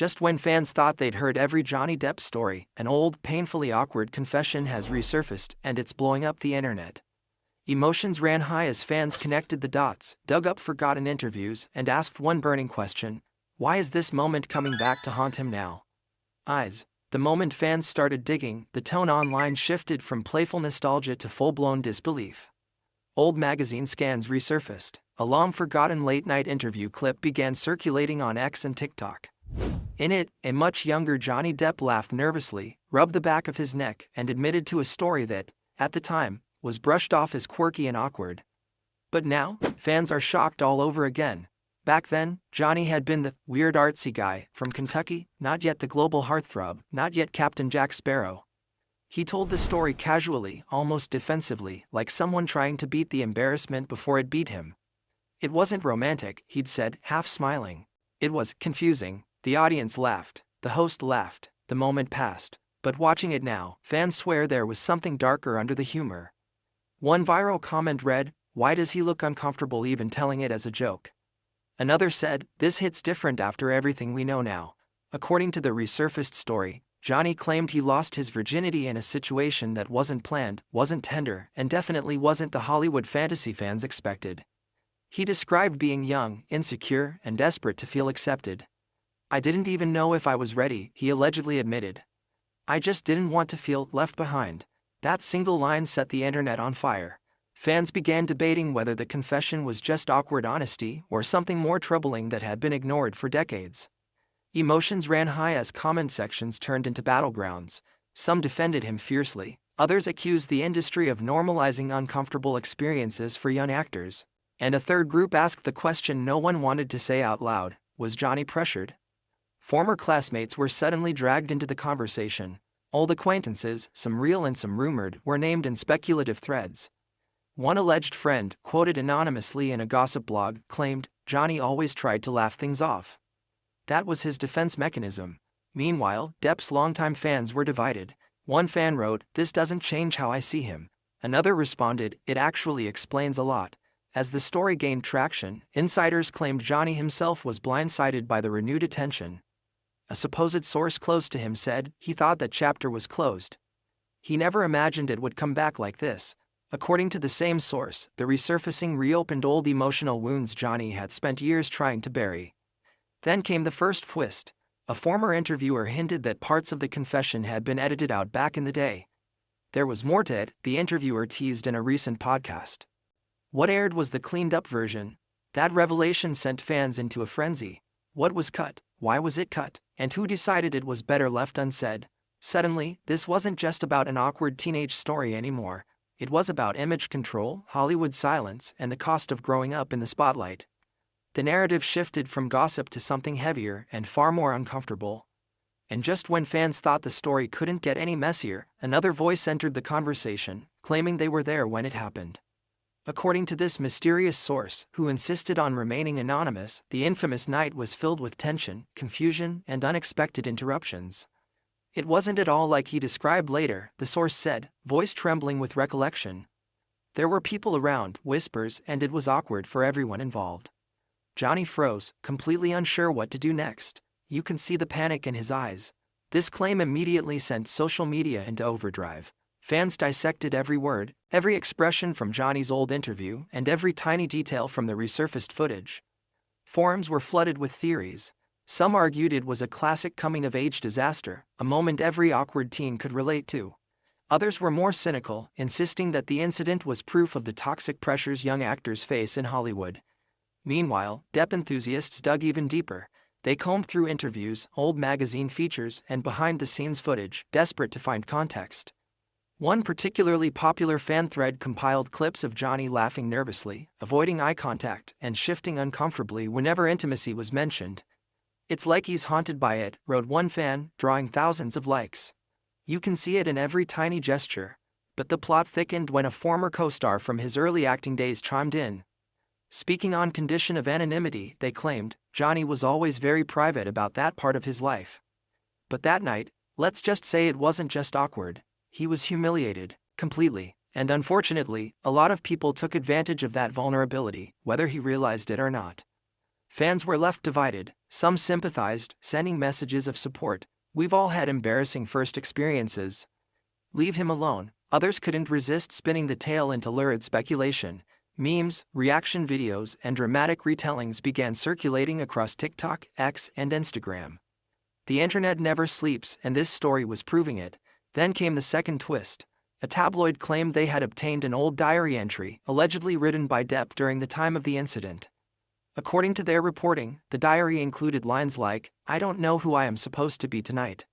Just when fans thought they'd heard every Johnny Depp story, an old, painfully awkward confession has resurfaced, and it's blowing up the internet. Emotions ran high as fans connected the dots, dug up forgotten interviews, and asked one burning question: why is this moment coming back to haunt him now? The moment fans started digging, the tone online shifted from playful nostalgia to full-blown disbelief. Old magazine scans resurfaced. A long-forgotten late-night interview clip began circulating on X and TikTok. In it, a much younger Johnny Depp laughed nervously, rubbed the back of his neck, and admitted to a story that, at the time, was brushed off as quirky and awkward. But now, fans are shocked all over again. Back then, Johnny had been the weird artsy guy from Kentucky, not yet the global heartthrob, not yet Captain Jack Sparrow. He told the story casually, almost defensively, like someone trying to beat the embarrassment before it beat him. It wasn't romantic, he'd said, half smiling. It was confusing. The audience laughed, the host laughed, the moment passed. But watching it now, fans swear there was something darker under the humor. One viral comment read, "Why does he look uncomfortable even telling it as a joke?" Another said, "This hits different after everything we know now." According to the resurfaced story, Johnny claimed he lost his virginity in a situation that wasn't planned, wasn't tender, and definitely wasn't the Hollywood fantasy fans expected. He described being young, insecure, and desperate to feel accepted. "I didn't even know if I was ready," he allegedly admitted. "I just didn't want to feel left behind." That single line set the internet on fire. Fans began debating whether the confession was just awkward honesty or something more troubling that had been ignored for decades. Emotions ran high as comment sections turned into battlegrounds. Some defended him fiercely, others accused the industry of normalizing uncomfortable experiences for young actors. And a third group asked the question no one wanted to say out loud: was Johnny pressured? Former classmates were suddenly dragged into the conversation. Old acquaintances, some real and some rumored, were named in speculative threads. One alleged friend, quoted anonymously in a gossip blog, claimed, "Johnny always tried to laugh things off. That was his defense mechanism." Meanwhile, Depp's longtime fans were divided. One fan wrote, "This doesn't change how I see him." Another responded, "It actually explains a lot." As the story gained traction, insiders claimed Johnny himself was blindsided by the renewed attention. A supposed source close to him said, "He thought that chapter was closed. He never imagined it would come back like this." According to the same source, the resurfacing reopened old emotional wounds Johnny had spent years trying to bury. Then came the first twist. A former interviewer hinted that parts of the confession had been edited out back in the day. There was more to it, the interviewer teased in a recent podcast. What aired was the cleaned-up version. That revelation sent fans into a frenzy. What was cut? Why was it cut? And who decided it was better left unsaid? Suddenly, this wasn't just about an awkward teenage story anymore. It was about image control, Hollywood silence, and the cost of growing up in the spotlight. The narrative shifted from gossip to something heavier and far more uncomfortable. And just when fans thought the story couldn't get any messier, another voice entered the conversation, claiming they were there when it happened. According to this mysterious source, who insisted on remaining anonymous, the infamous night was filled with tension, confusion, and unexpected interruptions. "It wasn't at all like he described later," the source said, voice trembling with recollection. "There were people around, whispers, and it was awkward for everyone involved." Johnny froze, completely unsure what to do next. You can see the panic in his eyes. This claim immediately sent social media into overdrive. Fans dissected every word, every expression from Johnny's old interview, and every tiny detail from the resurfaced footage. Forums were flooded with theories. Some argued it was a classic coming-of-age disaster, a moment every awkward teen could relate to. Others were more cynical, insisting that the incident was proof of the toxic pressures young actors face in Hollywood. Meanwhile, Depp enthusiasts dug even deeper. They combed through interviews, old magazine features, and behind-the-scenes footage, desperate to find context. One particularly popular fan thread compiled clips of Johnny laughing nervously, avoiding eye contact, and shifting uncomfortably whenever intimacy was mentioned. "It's like he's haunted by it," wrote one fan, drawing thousands of likes. "You can see it in every tiny gesture." But the plot thickened when a former co-star from his early acting days chimed in. Speaking on condition of anonymity, they claimed, Johnny was always very private about that part of his life. But that night, let's just say it wasn't just awkward. He was humiliated, completely, and unfortunately, a lot of people took advantage of that vulnerability, whether he realized it or not. Fans were left divided. Some sympathized, sending messages of support. "We've all had embarrassing first experiences. Leave him alone." Others couldn't resist spinning the tale into lurid speculation. Memes, reaction videos, and dramatic retellings began circulating across TikTok, X, and Instagram. The internet never sleeps, and this story was proving it. Then came the second twist. A tabloid claimed they had obtained an old diary entry, allegedly written by Depp during the time of the incident. According to their reporting, the diary included lines like, "I don't know who I am supposed to be tonight.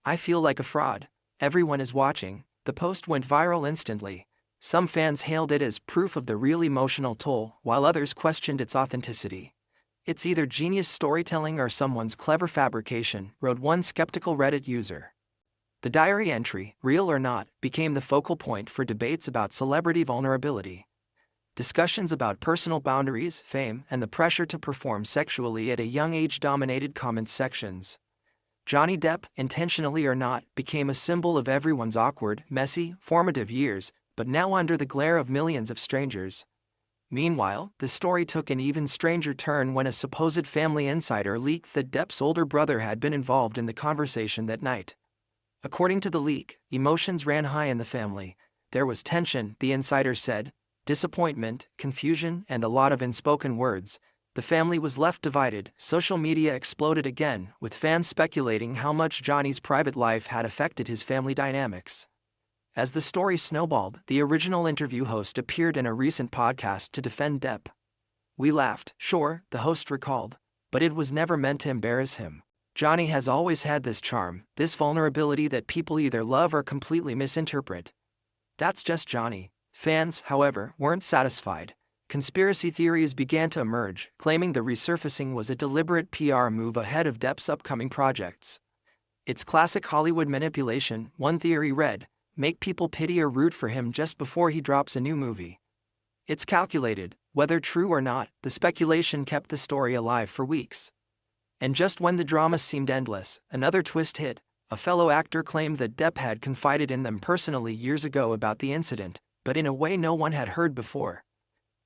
I feel like a fraud. Everyone is watching." The post went viral instantly. Some fans hailed it as proof of the real emotional toll, while others questioned its authenticity. "It's either genius storytelling or someone's clever fabrication," wrote one skeptical Reddit user. The diary entry, real or not, became the focal point for debates about celebrity vulnerability. Discussions about personal boundaries, fame, and the pressure to perform sexually at a young age dominated comment sections. Johnny Depp, intentionally or not, became a symbol of everyone's awkward, messy, formative years, but now under the glare of millions of strangers. Meanwhile, the story took an even stranger turn when a supposed family insider leaked that Depp's older brother had been involved in the conversation that night. According to the leak, emotions ran high in the family. There was tension, the insider said, disappointment, confusion, and a lot of unspoken words. The family was left divided. Social media exploded again, with fans speculating how much Johnny's private life had affected his family dynamics. As the story snowballed, the original interview host appeared in a recent podcast to defend Depp. "We laughed, sure," the host recalled, "but it was never meant to embarrass him. Johnny has always had this charm, this vulnerability that people either love or completely misinterpret. That's just Johnny." Fans, however, weren't satisfied. Conspiracy theories began to emerge, claiming the resurfacing was a deliberate PR move ahead of Depp's upcoming projects. "It's classic Hollywood manipulation," one theory read, "make people pity or root for him just before he drops a new movie. It's calculated." Whether true or not, the speculation kept the story alive for weeks. And just when the drama seemed endless, another twist hit. A fellow actor claimed that Depp had confided in them personally years ago about the incident, but in a way no one had heard before.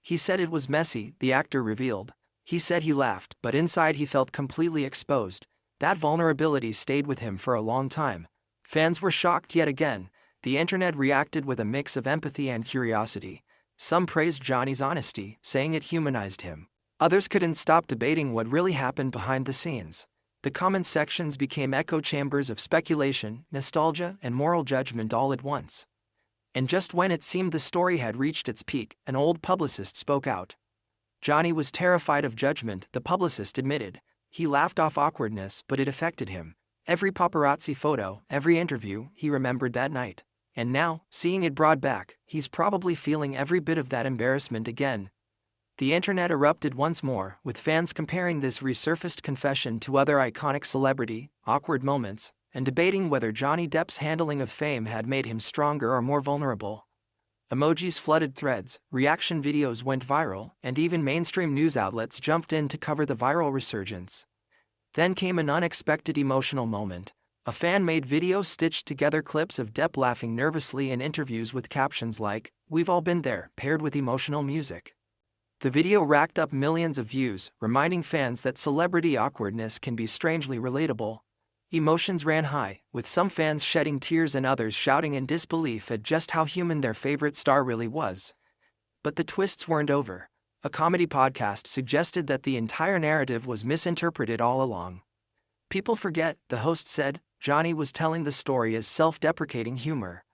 "He said it was messy," the actor revealed. "He said he laughed, but inside he felt completely exposed." That vulnerability stayed with him for a long time. Fans were shocked yet again. The internet reacted with a mix of empathy and curiosity. Some praised Johnny's honesty, saying it humanized him. Others couldn't stop debating what really happened behind the scenes. The comment sections became echo chambers of speculation, nostalgia, and moral judgment all at once. And just when it seemed the story had reached its peak, an old publicist spoke out. Johnny was terrified of judgment, the publicist admitted. He laughed off awkwardness, but it affected him. Every paparazzi photo, every interview, he remembered that night. And now, seeing it brought back, he's probably feeling every bit of that embarrassment again. The internet erupted once more, with fans comparing this resurfaced confession to other iconic celebrity, awkward moments, and debating whether Johnny Depp's handling of fame had made him stronger or more vulnerable. Emojis flooded threads, reaction videos went viral, and even mainstream news outlets jumped in to cover the viral resurgence. Then came an unexpected emotional moment. A fan-made video stitched together clips of Depp laughing nervously in interviews with captions like, "We've all been there," paired with emotional music. The video racked up millions of views, reminding fans that celebrity awkwardness can be strangely relatable. Emotions ran high, with some fans shedding tears and others shouting in disbelief at just how human their favorite star really was. But the twists weren't over. A comedy podcast suggested that the entire narrative was misinterpreted all along. "People forget," the host said, "Johnny was telling the story as self-deprecating humor.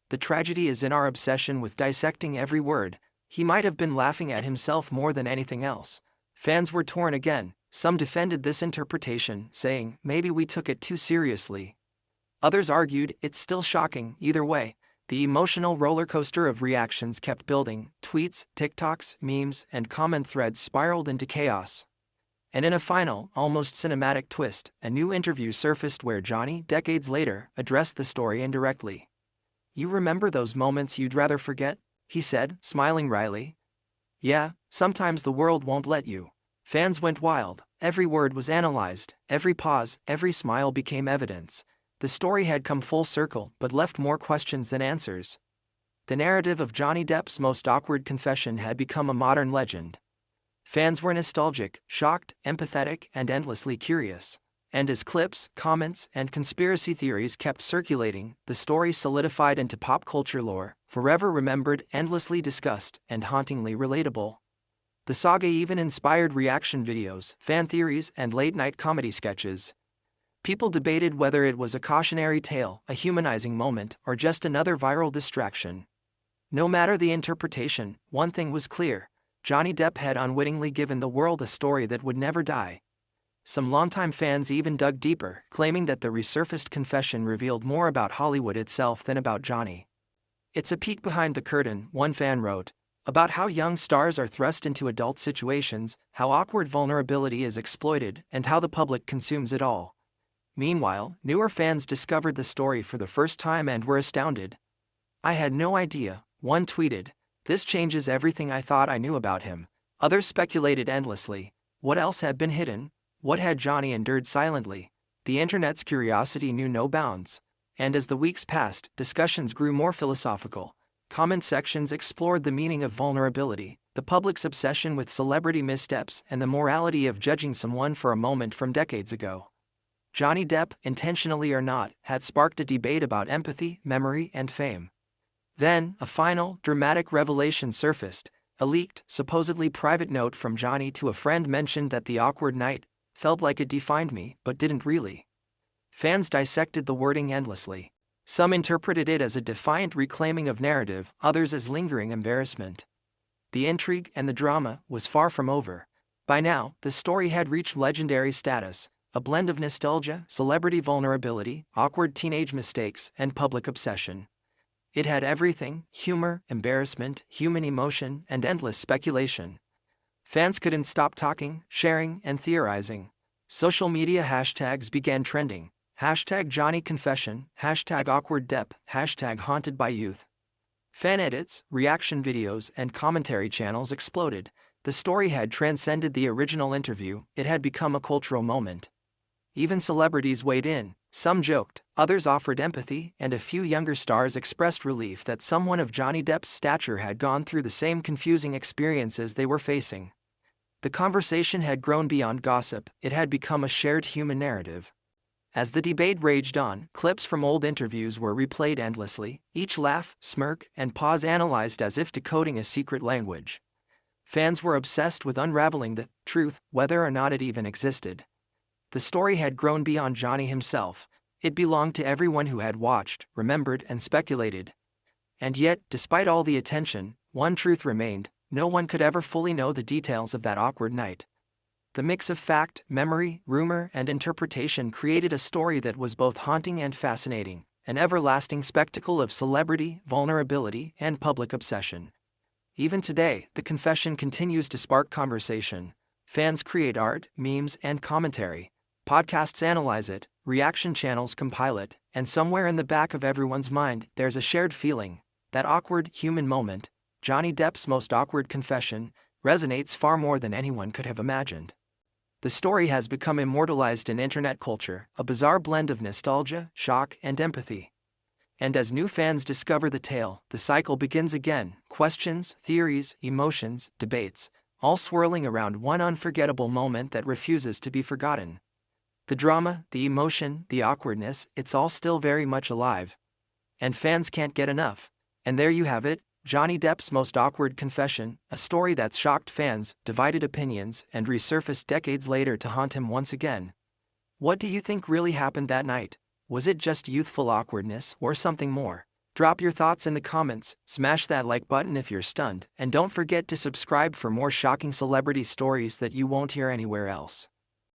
The tragedy is in our obsession with dissecting every word. He might have been laughing at himself more than anything else." Fans were torn again. Some defended this interpretation, saying, "Maybe we took it too seriously." Others argued, "It's still shocking, either way." The emotional roller coaster of reactions kept building. Tweets, TikToks, memes, and comment threads spiraled into chaos. And in a final, almost cinematic twist, a new interview surfaced where Johnny, decades later, addressed the story indirectly. "You remember those moments you'd rather forget?" he said, smiling wryly. "Yeah, sometimes the world won't let you." Fans went wild. Every word was analyzed, every pause, every smile became evidence. The story had come full circle, but left more questions than answers. The narrative of Johnny Depp's most awkward confession had become a modern legend. Fans were nostalgic, shocked, empathetic, and endlessly curious. And as clips, comments, and conspiracy theories kept circulating, the story solidified into pop culture lore, forever remembered, endlessly discussed, and hauntingly relatable. The saga even inspired reaction videos, fan theories, and late-night comedy sketches. People debated whether it was a cautionary tale, a humanizing moment, or just another viral distraction. No matter the interpretation, one thing was clear: Johnny Depp had unwittingly given the world a story that would never die. Some longtime fans even dug deeper, claiming that the resurfaced confession revealed more about Hollywood itself than about Johnny. "It's a peek behind the curtain," one fan wrote, "about how young stars are thrust into adult situations, how awkward vulnerability is exploited, and how the public consumes it all." Meanwhile, newer fans discovered the story for the first time and were astounded. "I had no idea," one tweeted. "This changes everything I thought I knew about him." Others speculated endlessly. What else had been hidden? What had Johnny endured silently? The internet's curiosity knew no bounds. And as the weeks passed, discussions grew more philosophical. Comment sections explored the meaning of vulnerability, the public's obsession with celebrity missteps, and the morality of judging someone for a moment from decades ago. Johnny Depp, intentionally or not, had sparked a debate about empathy, memory, and fame. Then, a final, dramatic revelation surfaced. A leaked, supposedly private note from Johnny to a friend mentioned that the awkward night felt like it defined me, but didn't really. Fans dissected the wording endlessly. Some interpreted it as a defiant reclaiming of narrative, others as lingering embarrassment. The intrigue and the drama was far from over. By now, the story had reached legendary status, a blend of nostalgia, celebrity vulnerability, awkward teenage mistakes, and public obsession. It had everything: humor, embarrassment, human emotion, and endless speculation. Fans couldn't stop talking, sharing, and theorizing. Social media hashtags began trending. Hashtag Johnny Confession, hashtag Awkward Depp, hashtag Haunted by Youth. Fan edits, reaction videos, and commentary channels exploded. The story had transcended the original interview, it had become a cultural moment. Even celebrities weighed in. Some joked, others offered empathy, and a few younger stars expressed relief that someone of Johnny Depp's stature had gone through the same confusing experiences they were facing. The conversation had grown beyond gossip, it had become a shared human narrative. As the debate raged on, clips from old interviews were replayed endlessly, each laugh, smirk, and pause analyzed as if decoding a secret language. Fans were obsessed with unraveling the truth, whether or not it even existed. The story had grown beyond Johnny himself. It belonged to everyone who had watched, remembered, and speculated. And yet, despite all the attention, one truth remained: no one could ever fully know the details of that awkward night. The mix of fact, memory, rumor, and interpretation created a story that was both haunting and fascinating, an everlasting spectacle of celebrity, vulnerability, and public obsession. Even today, the confession continues to spark conversation. Fans create art, memes, and commentary. Podcasts analyze it, reaction channels compile it, and somewhere in the back of everyone's mind, there's a shared feeling. That awkward, human moment, Johnny Depp's most awkward confession, resonates far more than anyone could have imagined. The story has become immortalized in internet culture, a bizarre blend of nostalgia, shock, and empathy. And as new fans discover the tale, the cycle begins again: questions, theories, emotions, debates, all swirling around one unforgettable moment that refuses to be forgotten. The drama, the emotion, the awkwardness, it's all still very much alive. And fans can't get enough. And there you have it, Johnny Depp's most awkward confession, a story that's shocked fans, divided opinions, and resurfaced decades later to haunt him once again. What do you think really happened that night? Was it just youthful awkwardness or something more? Drop your thoughts in the comments, smash that like button if you're stunned, and don't forget to subscribe for more shocking celebrity stories that you won't hear anywhere else.